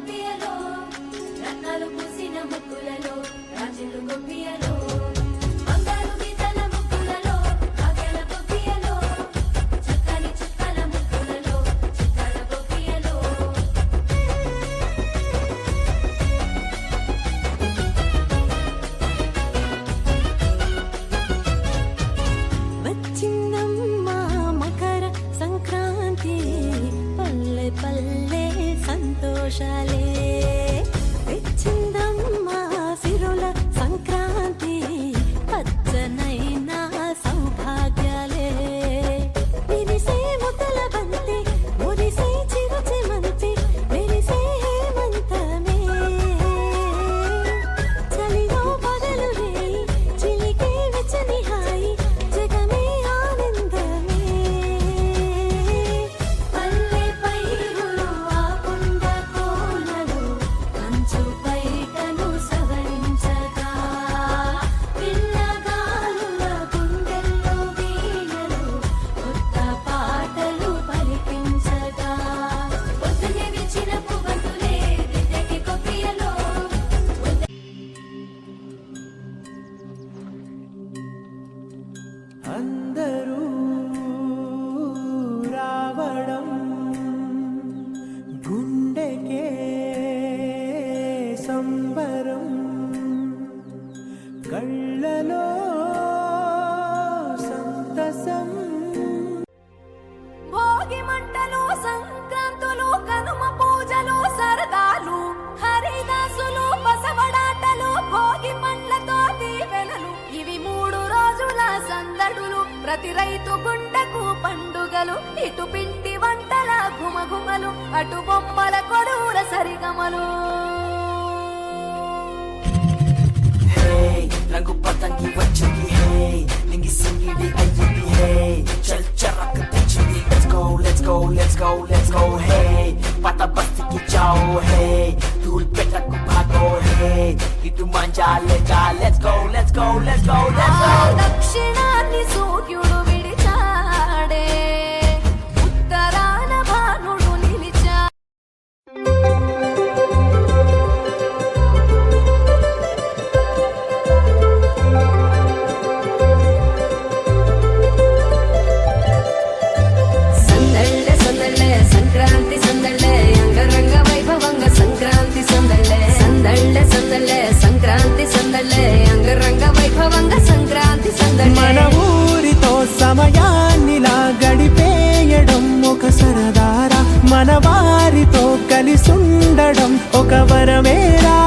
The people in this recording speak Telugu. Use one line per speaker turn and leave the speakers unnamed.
గొప్పియలో రత్నాలు పూసిన ముక్కులలో రాజులు గొప్పియలో బంగారు గీతల ముక్కులలో కావ్యాల గొప్పియలో చక్కని చుక్కల ముక్కులలో చిక్కల గొప్పియలో
వచ్చిందమ్మా మకర సంక్రాంతి పల్లె పల్లె సంతోషాలే తెచ్చిందమ్మా సిరుల సంక్రాంతి పచ్చనైన సౌభాగ్యాలే విరిసే ముద్దల బంతి మురిసే చిరుచెమంతి మెరిసే హేమంతమే చలిలో పగలు రేయి చిలికే వెచ్చని హాయి జగమే ఆనందమే పల్లె పైరులు ఆ కొండ కోనలు కంచు బయటను సవరించగా పిల్లగాలుల గుండెల్లో వీణలు కొత్త పాటలు పలికించగా పొద్దునే విచ్చిన పువ్వంతులే విద్యకి గొప్పియలో
అందరూ రావడం గుండెకే సంబరం కళ్ళలో సంతసం
భోగి మంటలు సంక్రాంతులు కనుమ పూజలు సరదాలు హరిదాసులు బసవడాటలు భోగి పండ్లతో దీవెనలు ఇవి 3 రోజుల సందడులు ప్రతి రైతు గుండెకు పండుగలు ఇటు పిండి వంటల ఘుమఘుమలు అటు బొమ్మల కొడూర సరిగమలు
Hey, రంగు పతంగి వచ్చింది hey, నింగి సింగిడి అయ్యింది hey, చల్ చరక్ తెచ్చింది let's go, let's go, let's go, let's go hey, పాత బస్తీకి జాओ hey, ధూల్ పెట్టకు భాగో hey, ఇటు మంజాలేగా let's go, let's go, let's go, let's go
దక్షిణాన్ని సూర్యుడు విడిచాడే ఉత్తరాన భానుడు నిలిచా సందళ్ళే సందళ్ళే సంక్రాంతి సందళ్ళే అంగరంగ వైభవంగ సంక్రాంతి సందళ్ళే సందళ్ళే సందళ్ళే సంక్రాంతి సందళ్ళే అంగరంగ వైభవంగ సంక్రాంతి సందళ్ళే
మన ఊరితో సమయాన్నిలా గడిపేయడం ఒక సరదారా మన వారితో కలిసుండడం ఒక వరమేరా